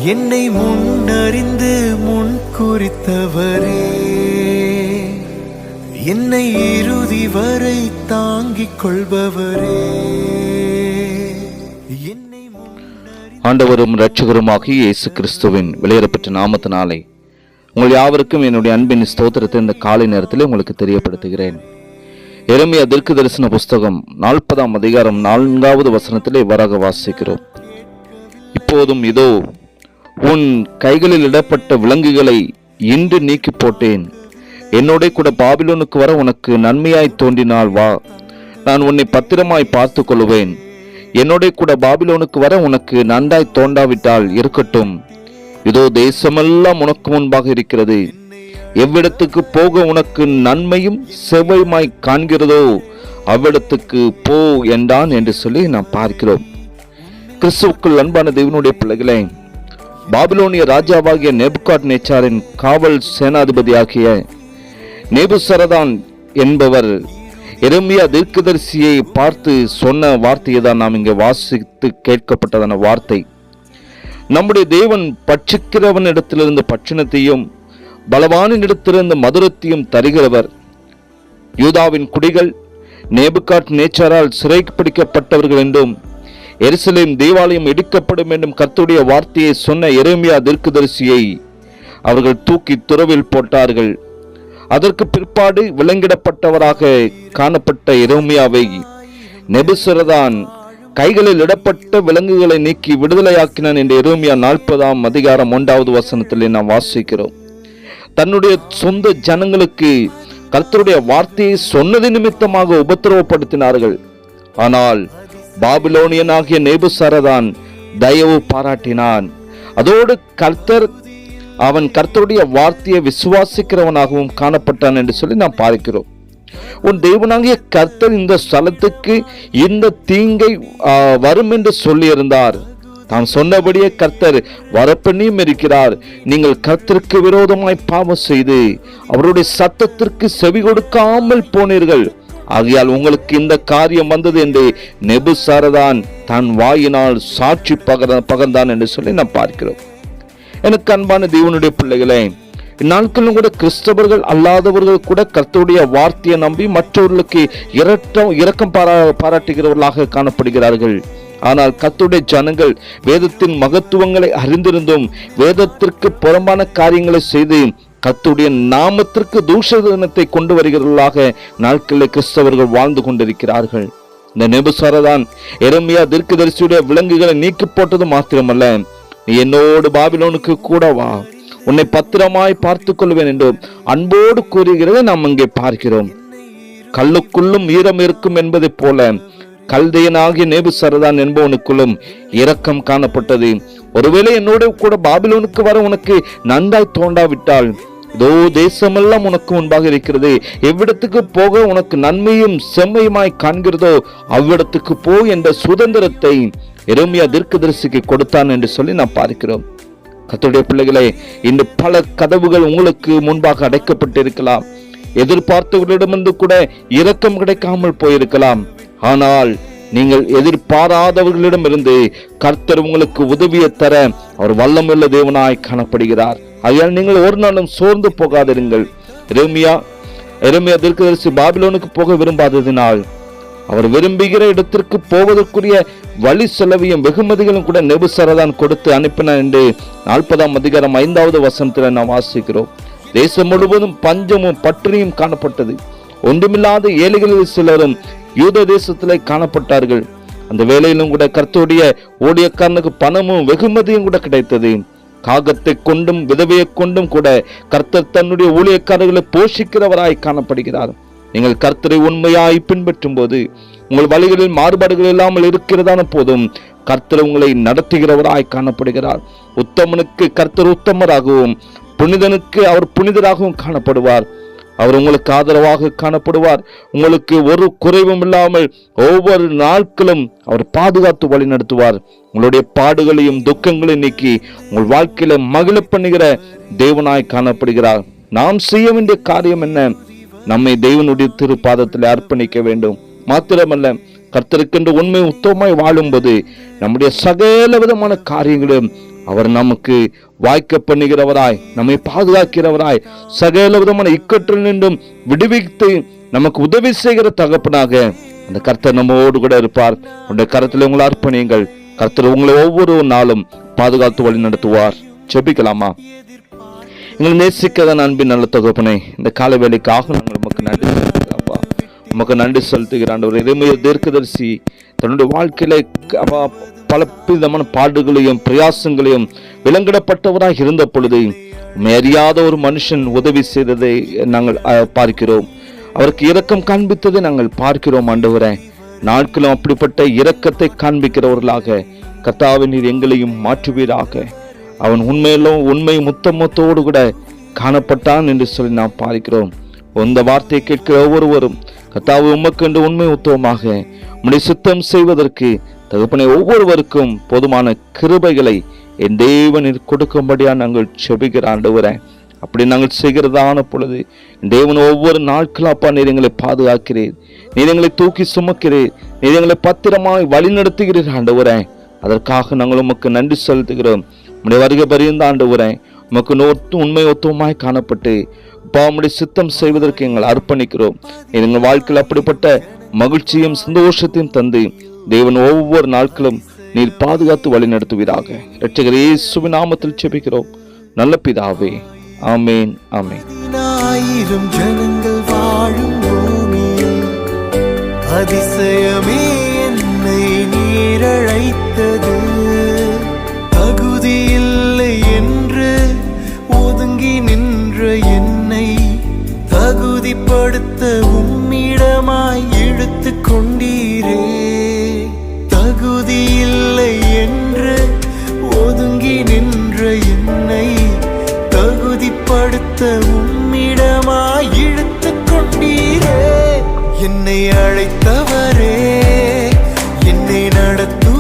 என்னை முன்னறிந்து முன் குறித்தவரே, என்னை இறுதி வரை தாங்கிக் கொள்பவரே. ஆண்டவரும் இரட்சகருமாகிய இயேசு கிறிஸ்துவின் வெளியேறப்பட்ட நாமத்தினாலே உங்கள் யாவருக்கும் என்னுடைய அன்பின் ஸ்தோத்திரத்தை இந்த காலை நேரத்தில் உங்களுக்கு தெரியப்படுத்துகிறேன். எரேமியா தீர்க்கதரிசன புஸ்தகம் 40ஆம் அதிகாரம் 4வது வசனத்திலே இவ்வாறாக வாசிக்கிறோம். இப்போதும் இதோ உன் கைகளில் இடப்பட்ட விலங்குகளை இன்று நீக்கி போட்டேன். என்னோட கூட பாபிலோனுக்கு வர உனக்கு நன்மையாய் தோன்றினால் வா, நான் உன்னை பத்திரமாய் பார்த்து கொள்வேன். என்னோட கூட பாபிலோனுக்கு வர உனக்கு நன்றாய் தோண்டாவிட்டால் இருக்கட்டும். இதோ தேசமெல்லாம் உனக்கு முன்பாக இருக்கிறது. எவ்விடத்துக்கு போக உனக்கு நன்மையும் செவ்வையுமாய் காண்கிறதோ அவ்விடத்துக்கு போ என்றான் என்று சொல்லி நாம் பார்க்கிறோம். கிறிஸ்துவுக்குள் அன்பான தேவனுடைய பிள்ளைகளே, பாபிலோனிய ராஜாவாகிய நேபுகாத்நேச்சாரின் காவல் சேனாதிபதியாகிய நேபுசரதான் என்பவர் எரேமியா தீர்க்கதரிசியை பார்த்து சொன்ன வார்த்தையை தான் நாம் இங்கே வாசித்து கேட்கப்பட்டதான வார்த்தை. நம்முடைய தேவன் பட்சிக்கிறவனிடத்திலிருந்து பட்சணத்தையும் பலவானிடத்திலிருந்து மதுரத்தையும் தருகிறவர். யூதாவின் குடிகள் நேபுகாத்நேச்சாரால் சிறைப்பிடிக்கப்பட்டவர்கள் என்றும் எருசலேம் தேவாலயம் இடிக்கப்படும் என்றும் கர்த்தருடைய வார்த்தையை சொன்ன எரேமியா தீர்க்கதரிசியை அவர்கள் தூக்கி துறவில் போட்டார்கள். அதற்கு பிற்பாடு விலங்கிடப்பட்டவராக காணப்பட்ட எரேமியாவை நேபுசரதான் கைகளில் இடப்பட்ட விலங்குகளை நீக்கி விடுதலையாக்கினான் என்று எரேமியா 40ஆம் அதிகாரம் 1வது வசனத்திலே நாம் வாசிக்கிறோம். தன்னுடைய சொந்த ஜனங்களுக்கு கர்த்தருடைய வார்த்தையை சொன்னது நிமித்தமாக உபத்திரவப்படுத்தினார்கள். ஆனால் பாபிலோனியனாகிய நேபுசரதான் தயவு பாராட்டினான். அதோடு அவன் கர்த்தருடைய வார்த்தையை விசுவாசிக்கிறவனாகவும் காணப்பட்டான் என்று சொல்லி நாம் பார்க்கிறோம். உன் தேவனாகிய கர்த்தர் இந்த ஸ்தலத்துக்கு இந்த தீங்கை வரும் என்று சொல்லியிருந்தார். தான் சொன்னபடியே கர்த்தர் வரப்பண்ணியும் இருக்கிறார். நீங்கள் கர்த்தருக்கு விரோதமாய் பாவம் செய்து அவருடைய சத்தத்திற்கு செவி கொடுக்காமல் போனீர்கள். ஆகையால் உங்களுக்கு இந்த காரியம் வந்தது என்று நேபுசரதான் தன் வாயினால் சாட்சி பகர்ந்தான் என்று சொல்லி நாம் பார்க்கிறோம். எனக்கு அன்பான தேவனுடைய பிள்ளைகளே, இந்நாட்களும் கூட கிறிஸ்தவர்கள் அல்லாதவர்கள் கூட கர்த்தருடைய வார்த்தையை நம்பி மற்றவர்களுக்கு இரக்கம் பாராட்டுகிறவர்களாக காணப்படுகிறார்கள். ஆனால் கர்த்தருடைய ஜனங்கள் வேதத்தின் மகத்துவங்களை அறிந்திருந்தும் வேதத்திற்கு புறம்பான காரியங்களை செய்து கர்த்தருடைய நாமத்திற்கு தூஷணத்தை கொண்டு வருகிறவர்களாக நாட்களில் கிறிஸ்தவர்கள் வாழ்ந்து கொண்டிருக்கிறார்கள். இந்த நேபுசரதான் எரேமியா தீர்க்கதரிசியுடைய விலங்குகளை நீக்கி போட்டது மாத்திரமல்ல, நீ என்னோடு பாபிலோனுக்கு கூட வா, உன்னை பத்திரமாய் பார்த்து கொள்வேன் என்று அன்போடு கூறுகிறதை நாம் இங்கே பார்க்கிறோம். கல்லுக்குள்ளும் ஈரம் இருக்கும் என்பதை போல கல்தையனாகிய நேபுசரதான் என்பவனுக்குள்ளும் இரக்கம் காணப்பட்டது. ஒருவேளை என்னோட கூட பாபிலோனுக்கு வர உனக்கு நன்றாய் தோண்டாவிட்டால் இதோ தேசமெல்லாம் உனக்கு முன்பாக இருக்கிறது. எவ்விடத்துக்கு போக உனக்கு நன்மையும் செம்மையுமாய் காண்கிறதோ அவ்விடத்துக்கு போ என்ற சுதந்திரத்தை எரேமியா தீர்க்கதரிசிக்கு கொடுத்தான் என்று சொல்லி நாம் பார்க்கிறோம். கர்த்தருடைய பிள்ளைகளே, இன்று பல கதவுகள் உங்களுக்கு முன்பாக அடைக்கப்பட்டிருக்கலாம். எதிர்பார்த்தவர்களிடமிருந்து கூட இரக்கம் கிடைக்காமல் போயிருக்கலாம். ஆனால் நீங்கள் எதிர்பாராதவர்களிடம் இருந்து கர்த்தர் உங்களுக்கு உதவியை தர அவர் வல்லமுள்ள தேவனாய் காணப்படுகிறார். ஆகையால் நீங்கள் ஒரு நாளும் சோர்ந்து போகாதிருங்கள். எரேமியா தீர்க்கதரிசி பாபிலோனுக்கு போக விரும்பாததினால் அவர் விரும்புகிற இடத்திற்கு போவதற்குரிய வழி செலவையும் வெகுமதிகளும் கூட நேபுசரதான் கொடுத்து அனுப்பினார் என்று 40ஆம் அதிகாரம் 5வது வசனத்தில் நாம் வாசிக்கிறோம். தேசம் முழுவதும் பஞ்சமும் பட்டினியும் காணப்பட்டது. ஒன்றுமில்லாத ஏழைகளில் சிலரும் யூத தேசத்திலே காணப்பட்டார்கள். அந்த வேளையிலும் கூட கர்த்தருடைய ஊழியக்காரனுக்கு பணமும் வெகுமதியும் கூட கிடைத்தது. காகத்தை கொண்டும் விதவையை கொண்டும் கூட கர்த்தர் தன்னுடைய ஊழியக்காரர்களை போஷிக்கிறவராய் காணப்படுகிறார். நீங்கள் கர்த்தரை உண்மையாய் பின்பற்றும் போது உங்கள் வழிகளில் மாறுபாடுகள் இல்லாமல் இருக்கிறதான போதும் கர்த்தர் உங்களை நடத்துகிறவராய் காணப்படுகிறார். உத்தமனுக்கு கர்த்தர் உத்தமராகவும் புனிதனுக்கு அவர் புனிதராகவும் காணப்படுவார். அவர் உங்களுக்கு ஆதரவாக காணப்படுவார். உங்களுக்கு ஒரு குறைவும் இல்லாமல் ஒவ்வொரு நாட்களும் அவர் பாதுகாத்து வழி நடத்துவார். உங்களுடைய பாடுகளையும் துக்கங்களையும் நீக்கி உங்கள் வாழ்க்கையில மகிழ பண்ணுகிற தேவனாய் காணப்படுகிறார். நாம் செய்ய வேண்டிய காரியம் என்ன? நம்மை தேவனுடைய திருப்பாதத்தில் அர்ப்பணிக்க வேண்டும். மாத்திரமல்ல, கர்த்தருக்கென்று உண்மை உத்தமமாய் வாழும்போது நம்முடைய சகல விதமான காரியங்களும் அவர் நமக்கு வாய்க்க பண்ணுகிறவராய், நம்மை பாதுகாக்கிறவராய், சகல விதமான இக்கற்றில் நின்றும் விடுவித்து நமக்கு உதவி செய்கிற தகப்பனாக அந்த கர்த்தர் நம்மோடு கூட இருப்பார். உங்களுடைய கரத்தில் உங்களை அர்ப்பணியுங்கள். கர்த்தர் உங்களை ஒவ்வொரு நாளும் பாதுகாத்து வழி நடத்துவார். ஜெபிக்கலாமா? எங்களை நேசிக்கத அன்பின் நல்ல தகப்பனே, இந்த கால வேலைக்காக நாங்கள் உமக்கு நன்றி செலுத்துகிறோம்ப்பா. உமக்கு நன்றி செலுத்துகிறான். ஒரு எளிமைய தீர்க்கதரிசி தன்னுடைய வாழ்க்கையில பல விதமான பாடுகளையும் பிரயாசங்களையும் விலங்கிடப்பட்டவராக இருந்த பொழுது உண்மை அறியாத ஒரு மனுஷன் உதவி செய்ததை நாங்கள் பார்க்கிறோம். அவருக்கு இரக்கம் காண்பித்ததை நாங்கள் பார்க்கிறோம். ஆண்டவரே, நாட்களும் அப்படிப்பட்ட இரக்கத்தை காண்பிக்கிறவர்களாக கர்த்தாவே நீர் எங்களையும் மாற்றுவீராக. அவன் உண்மை முத்தமத்தோடு கூட காணப்பட்டான் என்று சொல்லி நாம் பார்க்கிறோம். இந்த வார்த்தையை கேட்கிற ஒவ்வொருவரும் கர்த்தாவே உமக்கு என்று உண்மை உத்தவமாக உம்முடைய சுத்தம் செய்வதற்கு தகப்பனே ஒவ்வொருவருக்கும் போதுமான கிருபைகளை என் தேவனில் கொடுக்கும்படியா நாங்கள் செபிக்கிற ஆண்டவரே. அப்படி நாங்கள் செய்கிறதான பொழுது தேவன் ஒவ்வொரு நாட்களாப்பா நீர் எங்களை பாதுகாக்கிறீர், நீர் எங்களை தூக்கி சுமக்கிறீர், நீர் எங்களை பத்திரமாய் வழி நடத்துகிறீர் ஆண்டவரே. அதற்காக நாங்கள் உமக்கு நன்றி செலுத்துகிறோம். உம்முடைய வருகை பரிந்த ஆண்டவரே, உமக்கு உண்மை ஒத்துவமாய் காணப்பட்டு உம்முடைய சித்தம் செய்வதற்கு எங்கள் அர்ப்பணிக்கிறோம். எங்கள் வாழ்க்கையில் அப்படிப்பட்ட மகிழ்ச்சியும் சந்தோஷத்தையும் தந்து தேவன் ஒவ்வொரு நாட்களும் நீர் பாதுகாத்து வழி நடத்துவீராக. இரட்சகர் இயேசுவின் நாமத்தில் ஜெபிக்கிறோம் நல்ல பிதாவே, ஆமேன் ஆமேன். ஆயிரம் ஜனங்கள் வாழும் பூமியில் அதிசயமே என்னை நீரழைத்தது. தகுதியில்லை என்று ஒதுங்கி நின்ற என்னை தகுதிப்படுத்த உம்மிடமாய் இழுத்து கொண்டீரே. தகுதியில்லை என்று ஒதுங்கி நின்ற என்னை தகுதிப்படுத்த உம்மிடமாய் இழுத்து கொண்டீரே. என்னை அழைத்தவரே, என்னை நடத்து